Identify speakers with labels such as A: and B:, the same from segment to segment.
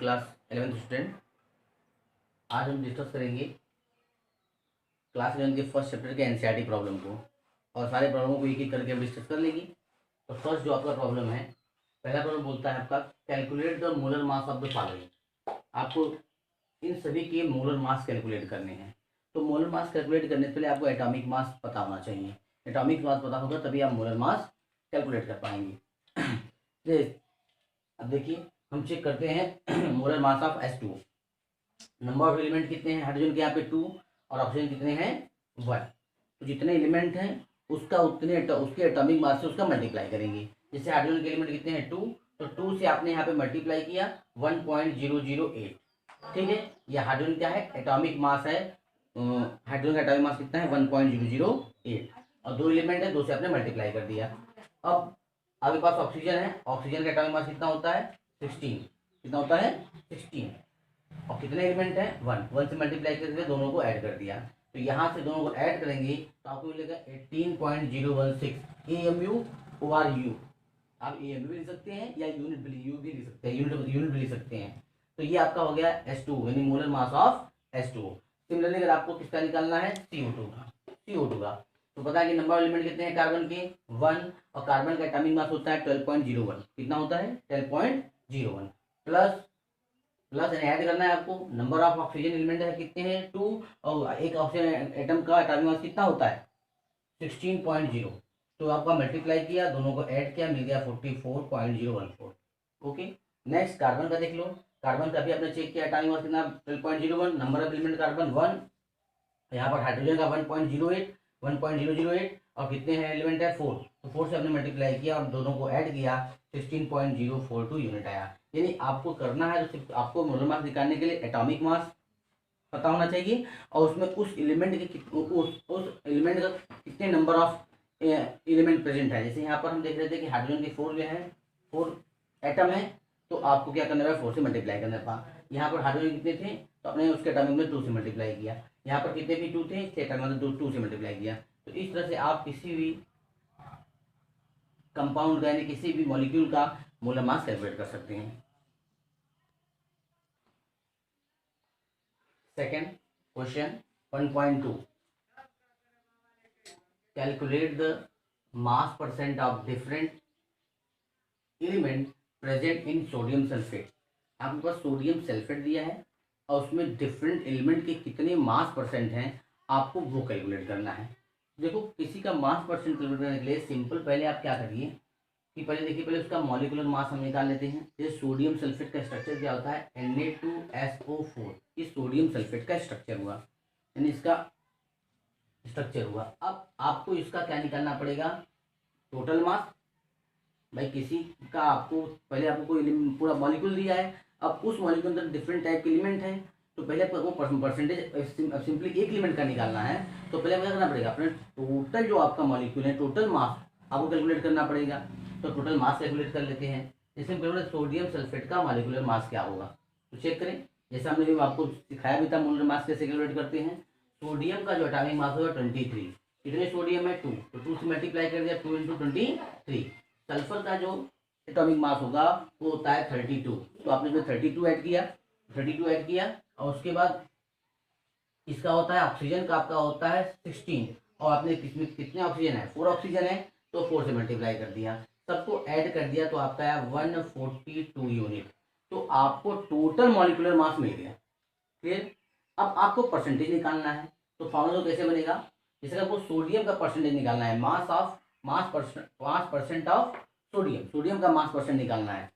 A: Class 11th student. आज हम discuss करेंगे क्लास 11 के फर्स्ट चैप्टर के एनसीईआरटी प्रॉब्लम को, और सारे प्रॉब्लमों को एक एक करके हम डिस्कस कर लेंगे। तो फर्स्ट जो आपका प्रॉब्लम है, पहला प्रॉब्लम बोलता है आपका calculate the molar mass of the following. आपको इन सभी के मोलर मास कैलकुलेट करने हैं। तो मोलर मास कैलकुलेट करने से पहले आपको एटॉमिक मास पता होना चाहिए। एटॉमिक मास पता होगा तभी आप मोलर मास कैलकुलेट कर पाएंगे। अब देखिए हम चेक करते हैं molar mass of H2। Number of element कितने हैं हाइड्रोजन के यहाँ पे 2 और ऑक्सीजन कितने हैं 1। तो जितने एलिमेंट हैं उसका उतने उसके एटॉमिक मास से उसका मल्टीप्लाई करेंगे। जैसे हाइड्रोजन के एलिमेंट कितने हैं 2, तो 2 से आपने यहाँ पे मल्टीप्लाई किया 1.008। ठीक है, यह हाइड्रोजन क्या है एटॉमिक मास है। हाइड्रोजन का एटॉमिक मास कितना है 1.008 और 2 एलिमेंट है 2 से आपने मल्टीप्लाई कर दिया। अब आपके पास ऑक्सीजन है, ऑक्सीजन का एटॉमिक मास कितना होता है 16। कितना होता है 16 और कितने एलिमेंट है 1 से मल्टीप्लाई करके दोनों को ऐड कर दिया। तो यहाँ से दोनों को ऐड करेंगे तो आपको मिलेगा 18.016 AMU OR U। आप AMU भी लिख सकते हैं या यूनिट भी लिख सकते हैं, यूनिट भी लिख सकते हैं। तो ये आपका हो गया H2 यानी molar mass of H2। Similarly अगर आपको किसका निकालना है CO2 का तो पता है कि नंबर ऑफ एलिमेंट कितने हैं कार्बन के 1 और कार्बन का एटॉमिक मास होता है 12.01। कितना होता है 12.01 प्लस ऐड करना है आपको। नंबर ऑफ ऑक्सीजन एलिमेंट है कितने हैं 2 और एक ऑक्सीजन एटम का एटॉमिक मास कितना होता है 16.0। तो आपका मल्टीप्लाई किया दोनों को ऐड किया मिल गया 44.014। ओके, नेक्स्ट कार्बन का देख लो। कार्बन का भी आपने चेक किया एटॉमिक मास कितना 12.01, नंबर ऑफ एलिमेंट कार्बन 1, यहाँ पर हाइड्रोजन का 1.008 और कितने हैं एलिमेंट है 4। तो 4 से आपने मल्टीप्लाई किया और दोनों को ऐड किया 16.042 यूनिट आया। यानी आपको करना है तो सिर्फ आपको मोलर मास निकालने के लिए एटॉमिक मास पता होना चाहिए और उसमें उस एलिमेंट के उस एलिमेंट का कितने नंबर ऑफ एलिमेंट प्रेजेंट है। जैसे यहाँ पर हम देख रहे थे कि हाइड्रोजन के 4 जो है 4 एटम है, तो आपको क्या करना है 4 से मल्टीप्लाई करना था। यहाँ पर हाइड्रोजन कितने थे तो आपने उसके एटॉमिक में 2 से मल्टीप्लाई किया। यहाँ पर कितने भी 2 थे इसके एटॉमिक में 2 से मल्टीप्लाई किया। तो इस तरह से आप किसी भी कंपाउंड का यानी किसी भी मॉलिक्यूल का मोलर मास कैलकुलेट कर सकते हैं। Second question 1.2 calculate the mass percent of different element present in sodium sulphate. आपके पास सोडियम सल्फेट दिया है और उसमें डिफरेंट एलिमेंट के कितने मास परसेंट हैं आपको वो कैलकुलेट करना है। देखो किसी का मास परसेंट कैलकुलेट करने के लिए सिंपल पहले आप क्या करिए कि पहले उसका मॉलिक्यूलर मास हम निकाल लेते हैं। जैसे सोडियम सल्फेट का स्ट्रक्चर क्या होता है Na2SO4। ये सोडियम सल्फेट का स्ट्रक्चर हुआ यानी इसका स्ट्रक्चर हुआ। अब आपको इसका क्या निकालना पड़ेगा टोटल मास। भाई किसी का आपको पहले आपको कोई पूरा मॉलिक्यूल दिया है, अब उस मॉलिक्यूल के अंदर डिफरेंट टाइप के एलिमेंट हैं तो पहले आपको परसेंटेज सिंपली एक एलिमेंट का निकालना है। तो पहले आपको क्या करना पड़ेगा अपने टोटल जो आपका मॉलिक्यूल है टोटल मास आपको कैलकुलेट करना पड़ेगा। तो टोटल मास कैलकुलेट कर लेते हैं। जैसे हम कैलकुलेट सोडियम सल्फेट का मॉलिक्यूलर मास क्या होगा तो चेक करें। जैसे हमने भी आपको सिखाया भी था मोलर मास कैसे कैलकुलेट करते हैं। सोडियम का जो एटॉमिक मास होगा 23। कितने सोडियम है 2, तो 2 से मल्टीप्लाई कर दिया 2 × 23। सल्फर का जो एटॉमिक मास होगा वो होता है 32। तो आपने इसमें 32 ऐड किया और उसके बाद इसका होता है ऑक्सीजन का आपका होता है 16 और आपने किसमें कितने ऑक्सीजन है 4 ऑक्सीजन है तो 4 से मल्टीप्लाई कर दिया, सबको ऐड कर दिया तो आपका है 142 यूनिट। तो आपको टोटल मॉलिक्यूलर मास मिल गया। क्लियर। अब आपको परसेंटेज निकालना है तो फॉर्मूला कैसे बनेगा। जैसे आपको सोडियम का परसेंटेज निकालना है मास परसेंट ऑफ सोडियम का मास परसेंट निकालना है।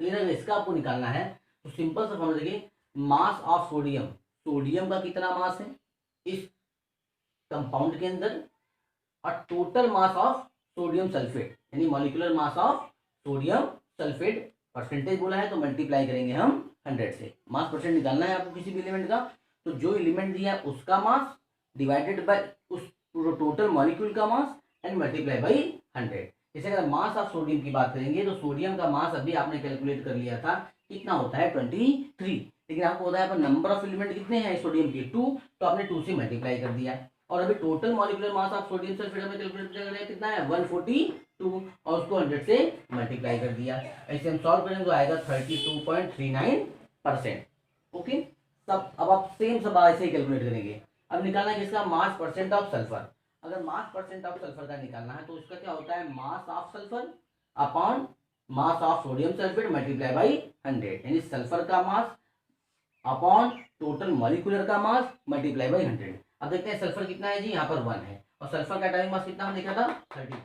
A: क्लियर। इसका आपको निकालना है तो सिंपल सा फॉर्मूला देखिए मास ऑफ सोडियम का कितना मास है इस कंपाउंड के अंदर और total mass of sodium sulphate यानी molecular mass of sodium sulphate percentage बोला है तो मल्टीप्लाई करेंगे हम 100 से। मास परसेंट निकालना है आपको किसी भी एलिमेंट का तो जो एलिमेंट दिया है उसका मास डिवाइडेड बाय उस टोटल मॉलिक्यूल का मास एंड मल्टीप्लाई बाई 100। जैसे अगर मास ऑफ सोडियम की बात करेंगे तो सोडियम का मास अभी आपने कैलकुलेट कर लिया था कितना होता है 23। लेकिन आपको होता है नंबर ऑफ एलिमेंट कितने हैं सोडियम के 2, तो आपने 2 से मल्टीप्लाई कर दिया और अभी total molecular mass of sodium sulphate हमें कैलकुलेट करना कितना है 142 और उसको 100 से मल्टीप्लाई कर दिया। ऐसे हम सॉल्व करेंगे तो आएगा 32.39%। ओके, सब अब आप सेम सब ऐसे ही कैलकुलेट करेंगे। अब निकालना है किसका मास परसेंट ऑफ सल्फर। अगर मास परसेंट ऑफ सल्फर का निकालना है तो उसका क्या होता है mass of sulphur upon mass of sodium sulphate multiply by 100, यानी सल्फर का मास अपॉन टोटल मॉलिक्यूलर का मास मल्टीप्लाई बाई 100। अब देखते हैं सल्फर कितना है जी, यहाँ पर 1 है और सल्फर का एटॉमिक मास कितना हमने देखा था 32,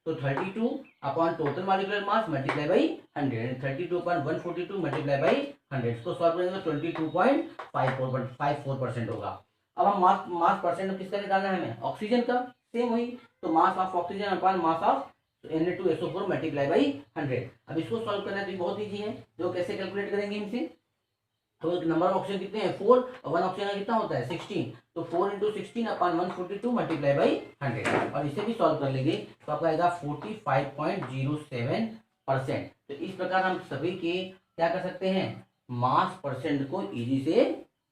A: तो 32 upon total molecular mass multiply by 100, 32/142 multiply by 100, इसको सॉल्व करेंगे तो 22.54% होगा। अब हम मास परसेंट किसका निकालना है हमें ऑक्सीजन का, सेम वही, तो mass of oxygen upon mass of Na2SO4 multiply by 100। अब इसको सॉल्व करना है तो बहुत ईजी है, जो कैसे कैलकुलेट करेंगे इनसे, तो नंबर ऑफ ऑक्सीजन कितने हैं 4 और 1 ऑक्सीजन कितना होता है 16, तो 4 × 16 अपॉन 142 मल्टीप्लाई बाई 100 और इसे भी सॉल्व कर लेंगे तो आपका आएगा 45.07%। तो इस प्रकार हम सभी के क्या कर सकते हैं मास परसेंट को इजी से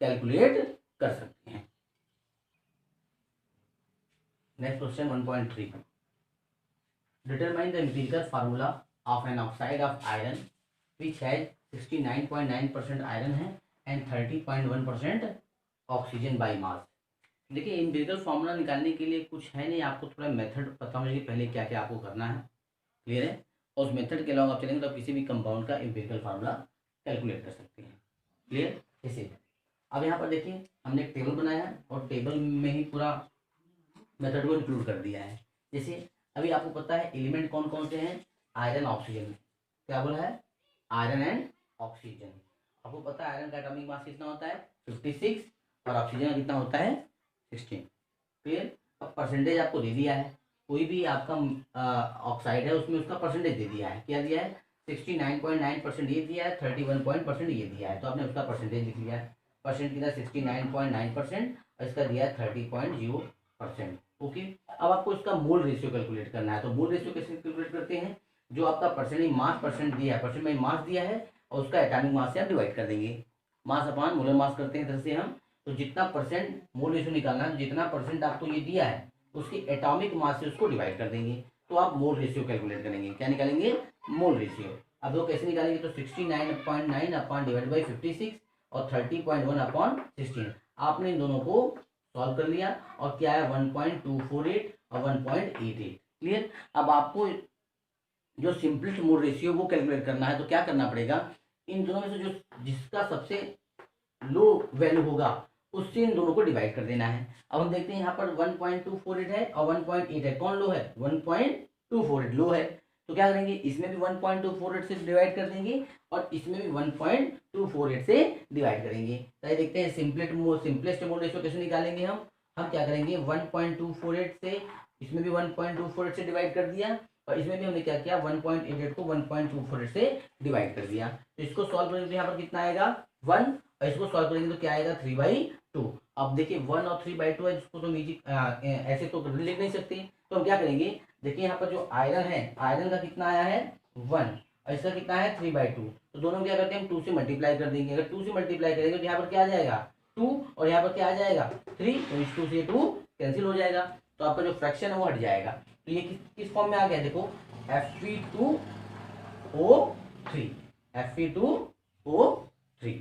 A: कैलकुलेट कर सकते हैं। Next question 1.3, determine the empirical formula of an oxide of iron which has 69.9% iron है एंड 30.1% ऑक्सीजन बाई मास। देखिए एम्पिरिकल फार्मूला निकालने के लिए कुछ है नहीं, आपको थोड़ा मेथड पता होना चाहिए पहले क्या क्या आपको करना है, क्लियर है, और उस मेथड के अलावा आप चलेंगे तो आप किसी भी कंपाउंड का एम्पिरिकल फार्मूला कैलकुलेट कर सकते हैं, क्लियर। जैसे अब यहाँ पर देखिए हमने एक टेबल बनाया है और टेबल में ही पूरा मेथड को इंक्लूड कर दिया है। जैसे अभी आपको पता है एलिमेंट कौन कौन से हैं, आयरन ऑक्सीजन, क्या बोला है आयरन एंड ऑक्सीजन। आपको पता है आयरन का एटॉमिक मास कितना होता है 56 और ऑक्सीजन का कितना होता है 16, क्लियर। अब परसेंटेज आपको दे दिया है, कोई भी आपका ऑक्साइड है उसमें उसका परसेंटेज दे दिया है, क्या दिया है 69.9% ये दिया है, 31% ये दिया है, तो आपने उसका परसेंटेज लिख लिया है। परसेंट कितना 69.9% और इसका दिया है 30.0%। ओके, अब आपको इसका मोल रेशियो कैलकुलेट करना है, तो मोल रेशियो कैसे कैलकुलेट करते हैं, जो आपका परसेंटेज मास परसेंट दिया है, परसेंट में मास दिया है और उसका एटॉमिक मास से आप डिवाइड कर देंगे, मास अपॉन मोलर मास करते हैं इधर से हम, तो जितना परसेंट मोल रेशियो निकालना है, जितना परसेंट आपको ये दिया है उसकी एटॉमिक मास से उसको डिवाइड कर देंगे, तो आप मोल रेशियो कैलकुलेट करेंगे, क्या निकालेंगे मोल रेशियो। अब वो कैसे निकालेंगे, तो 69.9 अपॉन डिवाइड बाई 56 और 30.1 अपॉन 16, आपने इन दोनों को सॉल्व कर लिया और क्या है 1.248 और 1.88, क्लियर। अब आपको जो सिंपलेस्ट मोल रेशियो वो कैलकुलेट करना है, तो क्या करना पड़ेगा इन दोनों में से जो जिसका सबसे लो वैल्यू होगा उससे इन दोनों को डिवाइड कर देना है। अब हम देखते हैं यहाँ पर 1.248 है और 1.8 है, कौन लो है 1.248 लो है, तो क्या करेंगे इसमें भी 1.248 से डिवाइड कर देंगे और इसमें भी 1.248 से डिवाइड करेंगे। तो देखते हैं सिंपलेस्ट मोल रेशियो कैसे निकालेंगे हम क्या करेंगे 1.248 से इसमें भी 1.248 से डिवाइड कर दिया और इसमें भी हमने क्या किया 1.88 को 1.248 से डिवाइड कर दिया। तो इसको सॉल्व करेंगे तो यहाँ पर कितना आएगा 1 और इसको सॉल्व करेंगे तो क्या आएगा 3/2। अब देखिए 1 और 3/2 है, जिसको तो ऐसे तो लिख नहीं सकते, तो हम क्या करेंगे देखिए यहाँ पर जो आयरन है आयरन का कितना आया है 1 और इसका कितना है 3/2, तो दोनों क्या करते हैं हम 2 से मल्टीप्लाई कर देंगे। अगर 2 से मल्टीप्लाई करेंगे तो यहाँ पर क्या आ जाएगा 2 और यहाँ पर क्या आ जाएगा 3, तो इस 2 से 2 कैंसिल हो जाएगा, तो आपका जो फ्रैक्शन है वो हट जाएगा। तो ये किस फॉर्म में आ गया देखो Fe2O3 Fe2O3